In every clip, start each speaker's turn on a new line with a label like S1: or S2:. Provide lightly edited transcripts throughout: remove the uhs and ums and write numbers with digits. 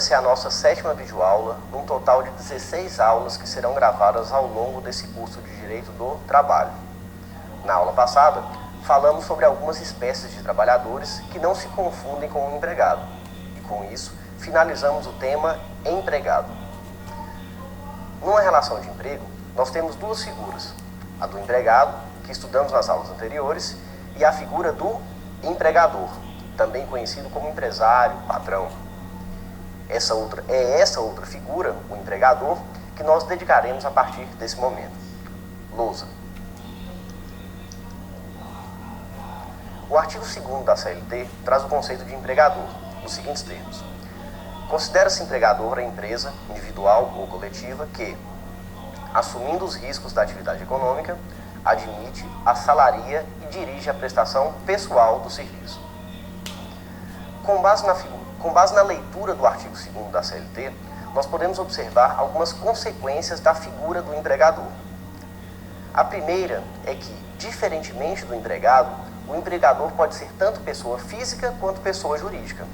S1: Essa é a nossa 7ª videoaula, num total de 16 aulas que serão gravadas ao longo desse curso de Direito do Trabalho. Na aula passada, falamos sobre algumas espécies de trabalhadores que não se confundem com o empregado. E com isso, finalizamos o tema empregado. Numa relação de emprego, nós temos duas figuras. A do empregado, que estudamos nas aulas anteriores, e a figura do empregador, também conhecido como empresário, patrão. É essa outra figura, o empregador, que nós dedicaremos a partir desse momento. Lousa. O artigo 2º da CLT traz o conceito de empregador, nos seguintes termos. Considera-se empregador a empresa, individual ou coletiva, que, assumindo os riscos da atividade econômica, admite, assalaria e dirige a prestação pessoal do serviço. Com base na leitura do artigo 2º da CLT, nós podemos observar algumas consequências da figura do empregador. A primeira é que, diferentemente do empregado, o empregador pode ser tanto pessoa física quanto pessoa jurídica.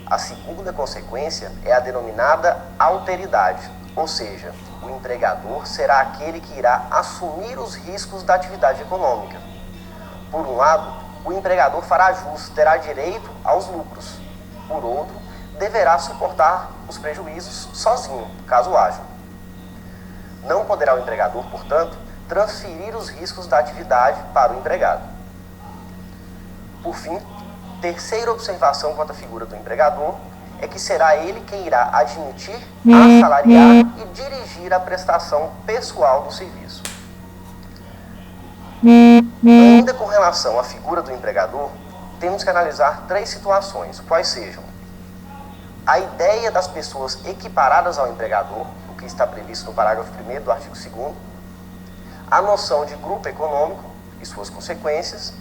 S1: A segunda consequência é a denominada alteridade, ou seja, o empregador será aquele que irá assumir os riscos da atividade econômica. Por um lado, o empregador fará jus, terá direito aos lucros. Por outro, deverá suportar os prejuízos sozinho, caso haja. Não poderá o empregador, portanto, transferir os riscos da atividade para o empregado. Por fim, terceira observação quanto à figura do empregador é que será ele quem irá admitir, assalariar e dirigir a prestação pessoal do serviço. Ainda com relação à figura do empregador, temos que analisar 3 situações, quais sejam a ideia das pessoas equiparadas ao empregador, o que está previsto no parágrafo 1º do artigo 2º, a noção de grupo econômico e suas consequências,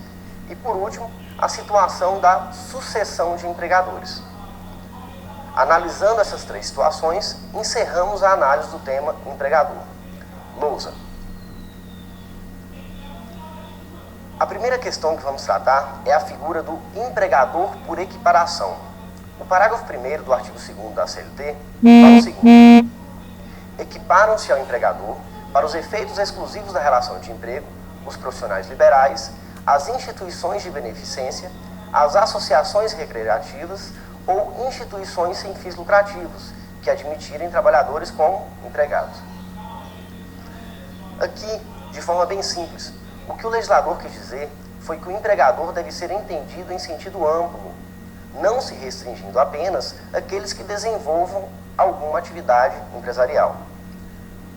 S1: e, por último, a situação da sucessão de empregadores. Analisando essas 3 situações, encerramos a análise do tema empregador. Lousa. A primeira questão que vamos tratar é a figura do empregador por equiparação. O parágrafo 1º do artigo 2º da CLT fala o seguinte: equiparam-se ao empregador, para os efeitos exclusivos da relação de emprego, os profissionais liberais, as instituições de beneficência, as associações recreativas ou instituições sem fins lucrativos, que admitirem trabalhadores como empregados. Aqui, de forma bem simples, o que o legislador quis dizer foi que o empregador deve ser entendido em sentido amplo, não se restringindo apenas àqueles que desenvolvam alguma atividade empresarial.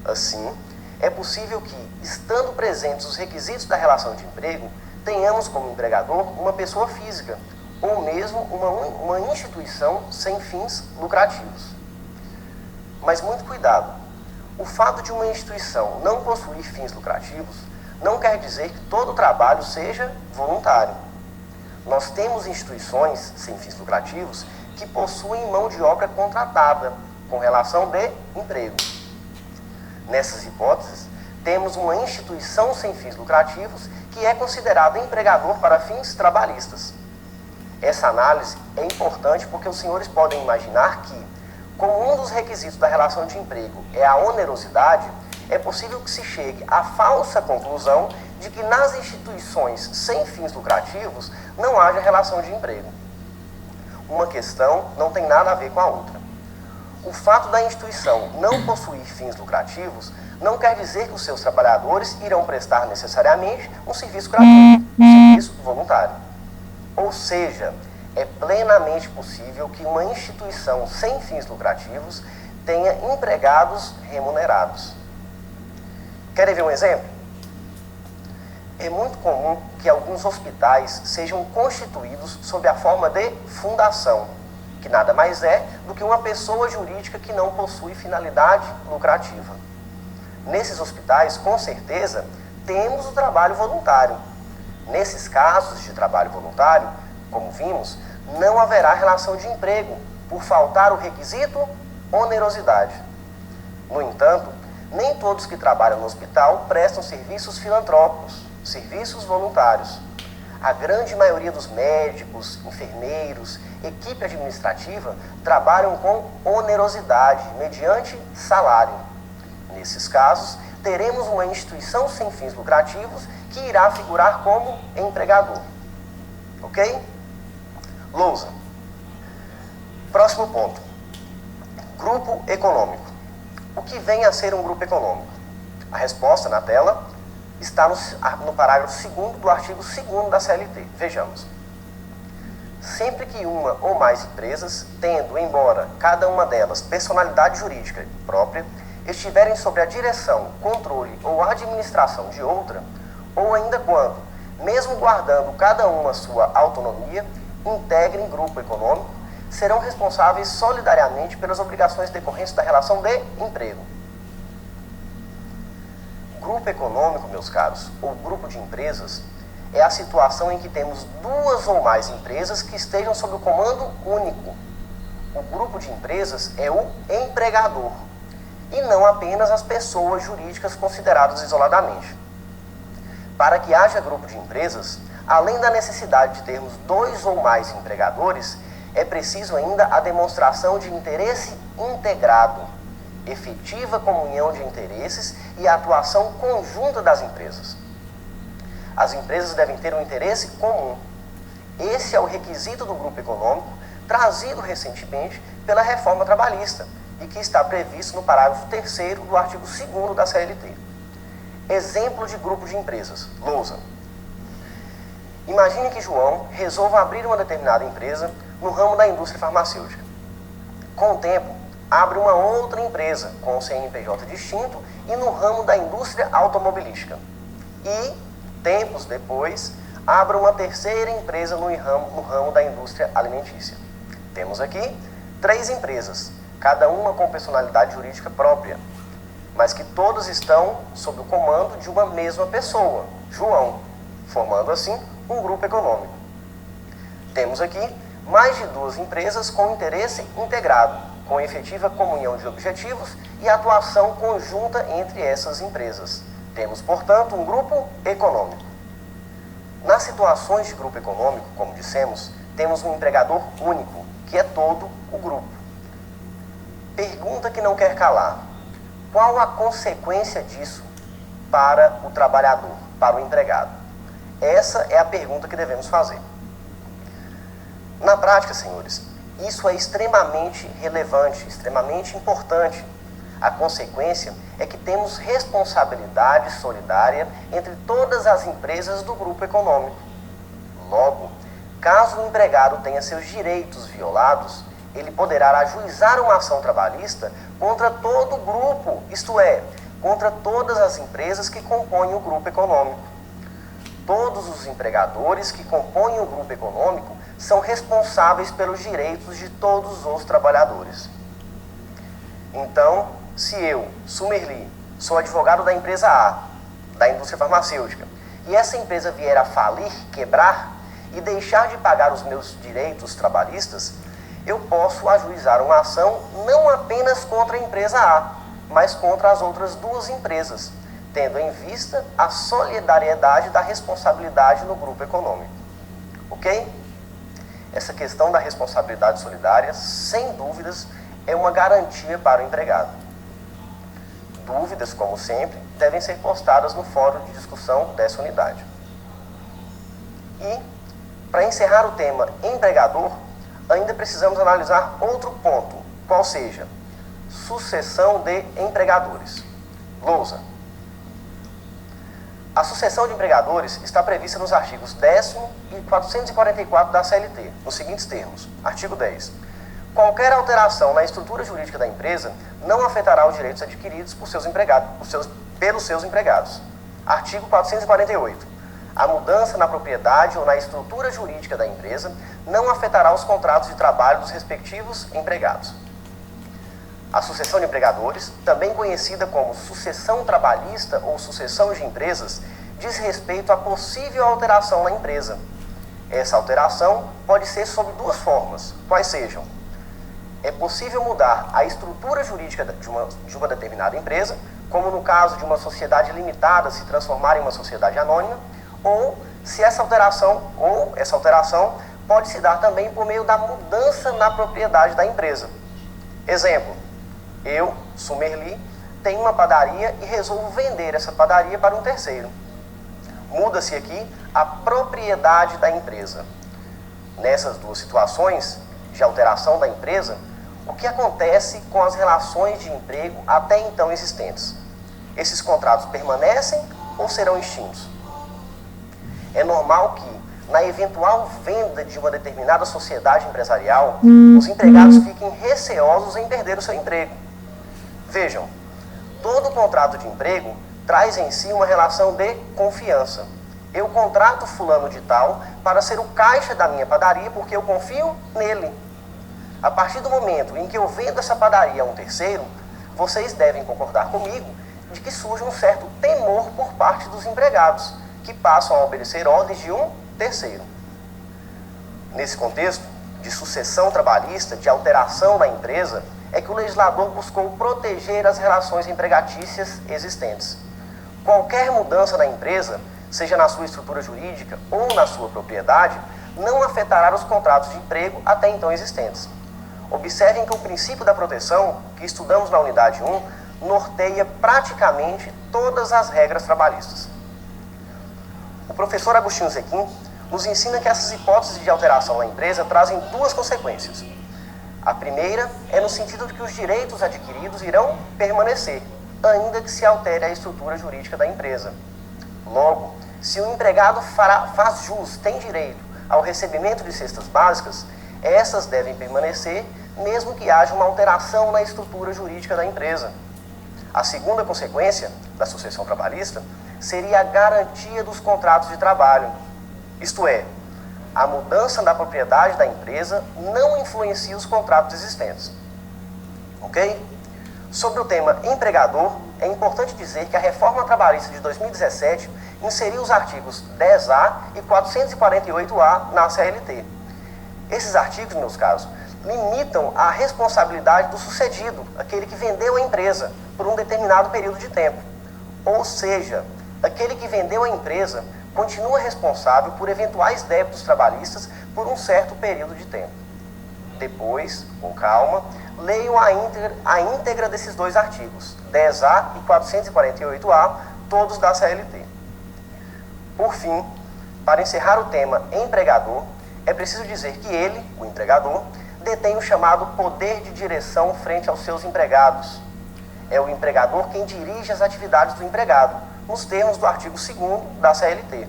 S1: Assim, é possível que, estando presentes os requisitos da relação de emprego, tenhamos como empregador uma pessoa física, ou mesmo uma instituição sem fins lucrativos. Mas muito cuidado, o fato de uma instituição não possuir fins lucrativos não quer dizer que todo o trabalho seja voluntário. Nós temos instituições sem fins lucrativos que possuem mão de obra contratada, com relação de emprego. Nessas hipóteses, temos uma instituição sem fins lucrativos que é considerada empregador para fins trabalhistas. Essa análise é importante porque os senhores podem imaginar que, como um dos requisitos da relação de emprego é a onerosidade, é possível que se chegue à falsa conclusão de que nas instituições sem fins lucrativos não haja relação de emprego. Uma questão não tem nada a ver com a outra. O fato da instituição não possuir fins lucrativos não quer dizer que os seus trabalhadores irão prestar necessariamente um serviço gratuito, um serviço voluntário. Ou seja, é plenamente possível que uma instituição sem fins lucrativos tenha empregados remunerados. Querem ver um exemplo? É muito comum que alguns hospitais sejam constituídos sob a forma de fundação, que nada mais é do que uma pessoa jurídica que não possui finalidade lucrativa. Nesses hospitais, com certeza, temos o trabalho voluntário. Nesses casos de trabalho voluntário, como vimos, não haverá relação de emprego, por faltar o requisito onerosidade. No entanto, nem todos que trabalham no hospital prestam serviços filantrópicos, serviços voluntários. a grande maioria dos médicos, enfermeiros, equipe administrativa trabalham com onerosidade, mediante salário. Nesses casos, teremos uma instituição sem fins lucrativos que irá figurar como empregador. Ok? Lousa. Próximo ponto. Grupo econômico. O que vem a ser um grupo econômico? A resposta na tela está no parágrafo 2º do artigo 2º da CLT. Vejamos. Sempre que uma ou mais empresas, tendo, embora cada uma delas personalidade jurídica própria, estiverem sob a direção, controle ou administração de outra, ou ainda quando, mesmo guardando cada uma sua autonomia, integrem grupo econômico, serão responsáveis solidariamente pelas obrigações decorrentes da relação de emprego. Grupo econômico, meus caros, ou grupo de empresas, é a situação em que temos duas ou mais empresas que estejam sob o comando único. O grupo de empresas é o empregador, e não apenas as pessoas jurídicas consideradas isoladamente. Para que haja grupo de empresas, além da necessidade de termos dois ou mais empregadores, é preciso ainda a demonstração de interesse integrado, efetiva comunhão de interesses e a atuação conjunta das empresas. As empresas devem ter um interesse comum. Esse é o requisito do grupo econômico, trazido recentemente pela reforma trabalhista e que está previsto no parágrafo 3º do artigo 2º da CLT. Exemplo de grupo de empresas. Lousa. Imagine que João resolva abrir uma determinada empresa no ramo da indústria farmacêutica. Com o tempo, abre uma outra empresa com o CNPJ distinto e no ramo da indústria automobilística. E, tempos depois, abre uma terceira empresa no ramo da indústria alimentícia. Temos aqui 3 empresas, cada uma com personalidade jurídica própria, mas que todas estão sob o comando de uma mesma pessoa, João, formando assim um grupo econômico. Temos aqui mais de 2 empresas com interesse integrado, com efetiva comunhão de objetivos e atuação conjunta entre essas empresas. Temos, portanto, um grupo econômico. Nas situações de grupo econômico, como dissemos, temos um empregador único, que é todo o grupo. Pergunta que não quer calar. Qual a consequência disso para o trabalhador, para o empregado? Essa é a pergunta que devemos fazer. Na prática, senhores, isso é extremamente relevante, extremamente importante. A consequência é que temos responsabilidade solidária entre todas as empresas do grupo econômico. Logo, caso o empregado tenha seus direitos violados, ele poderá ajuizar uma ação trabalhista contra todo o grupo, isto é, contra todas as empresas que compõem o grupo econômico. Todos os empregadores que compõem o grupo econômico são responsáveis pelos direitos de todos os trabalhadores. Então, se eu, Sumerli, sou advogado da empresa A, da indústria farmacêutica, e essa empresa vier a falir, quebrar e deixar de pagar os meus direitos trabalhistas, eu posso ajuizar uma ação não apenas contra a empresa A, mas contra as outras 2 empresas, tendo em vista a solidariedade da responsabilidade no grupo econômico. Ok? Essa questão da responsabilidade solidária, sem dúvidas, é uma garantia para o empregado. Dúvidas, como sempre, devem ser postadas no fórum de discussão dessa unidade. E, para encerrar o tema empregador, ainda precisamos analisar outro ponto, qual seja sucessão de empregadores. Lousa. A sucessão de empregadores está prevista nos artigos 10º e 444 da CLT, nos seguintes termos. Artigo 10. Qualquer alteração na estrutura jurídica da empresa não afetará os direitos adquiridos pelos seus empregados. Artigo 448. A mudança na propriedade ou na estrutura jurídica da empresa não afetará os contratos de trabalho dos respectivos empregados. A sucessão de empregadores, também conhecida como sucessão trabalhista ou sucessão de empresas, diz respeito à possível alteração na empresa. Essa alteração pode ser sob 2 formas, quais sejam: é possível mudar a estrutura jurídica de uma determinada empresa, como no caso de uma sociedade limitada se transformar em uma sociedade anônima, ou se essa alteração pode se dar também por meio da mudança na propriedade da empresa. Exemplo, eu, Sumerli, tenho uma padaria e resolvo vender essa padaria para um terceiro. Muda-se aqui a propriedade da empresa. Nessas duas situações de alteração da empresa, o que acontece com as relações de emprego até então existentes? Esses contratos permanecem ou serão extintos? É normal que, na eventual venda de uma determinada sociedade empresarial, os empregados fiquem receosos em perder o seu emprego. Vejam, todo contrato de emprego traz em si uma relação de confiança. Eu contrato fulano de tal para ser o caixa da minha padaria porque eu confio nele. A partir do momento em que eu vendo essa padaria a um terceiro, vocês devem concordar comigo de que surge um certo temor por parte dos empregados, que passam a obedecer ordens de um terceiro. Nesse contexto de sucessão trabalhista, de alteração da empresa, é que o legislador buscou proteger as relações empregatícias existentes. Qualquer mudança na empresa, seja na sua estrutura jurídica ou na sua propriedade, não afetará os contratos de emprego até então existentes. Observem que o princípio da proteção, que estudamos na unidade 1, norteia praticamente todas as regras trabalhistas. O professor Agostinho Zequim nos ensina que essas hipóteses de alteração na empresa trazem duas consequências. A primeira é no sentido de que os direitos adquiridos irão permanecer, ainda que se altere a estrutura jurídica da empresa. Logo, se o empregado faz jus, tem direito ao recebimento de cestas básicas, essas devem permanecer, mesmo que haja uma alteração na estrutura jurídica da empresa. A segunda consequência da sucessão trabalhista seria a garantia dos contratos de trabalho. Isto é, a mudança da propriedade da empresa não influencia os contratos existentes. Ok? Sobre o tema empregador, é importante dizer que a reforma trabalhista de 2017 inseriu os artigos 10A e 448A na CLT. Esses artigos, meus caros, limitam a responsabilidade do sucedido, aquele que vendeu a empresa, por um determinado período de tempo. Ou seja, aquele que vendeu a empresa continua responsável por eventuais débitos trabalhistas por um certo período de tempo. Depois, com calma, leiam a íntegra desses dois artigos, 10A e 448A, todos da CLT. Por fim, para encerrar o tema empregador, é preciso dizer que ele, o empregador, detém o chamado poder de direção frente aos seus empregados. É o empregador quem dirige as atividades do empregado, nos termos do artigo 2º da CLT.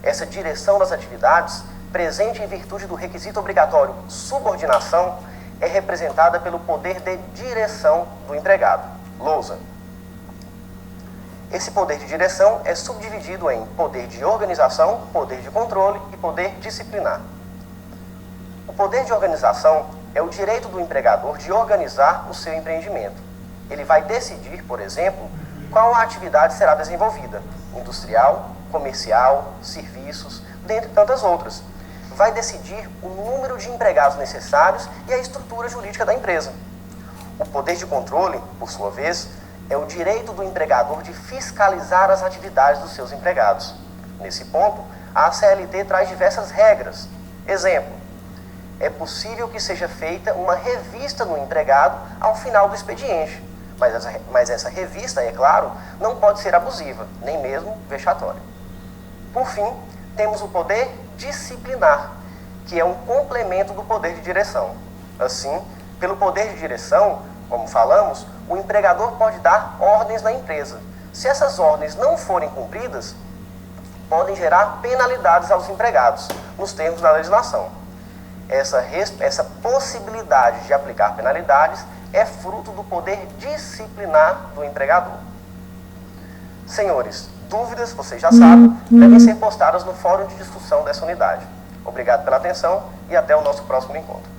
S1: Essa direção das atividades, presente em virtude do requisito obrigatório subordinação, é representada pelo poder de direção do empregado. Lousa. Esse poder de direção é subdividido em poder de organização, poder de controle e poder disciplinar. O poder de organização é o direito do empregador de organizar o seu empreendimento. Ele vai decidir, por exemplo, qual a atividade será desenvolvida, industrial, comercial, serviços, dentre tantas outras. Vai decidir o número de empregados necessários e a estrutura jurídica da empresa. O poder de controle, por sua vez, é o direito do empregador de fiscalizar as atividades dos seus empregados. Nesse ponto, a CLT traz diversas regras. Exemplo, é possível que seja feita uma revista no empregado ao final do expediente, mas essa revista, é claro, não pode ser abusiva, nem mesmo vexatória. Por fim, temos o poder disciplinar, que é um complemento do poder de direção. Assim, pelo poder de direção, como falamos, o empregador pode dar ordens na empresa. Se essas ordens não forem cumpridas, podem gerar penalidades aos empregados, nos termos da legislação. Essa possibilidade de aplicar penalidades é fruto do poder disciplinar do empregador. Senhores, dúvidas, vocês já sabem, devem ser postadas no fórum de discussão dessa unidade. Obrigado pela atenção e até o nosso próximo encontro.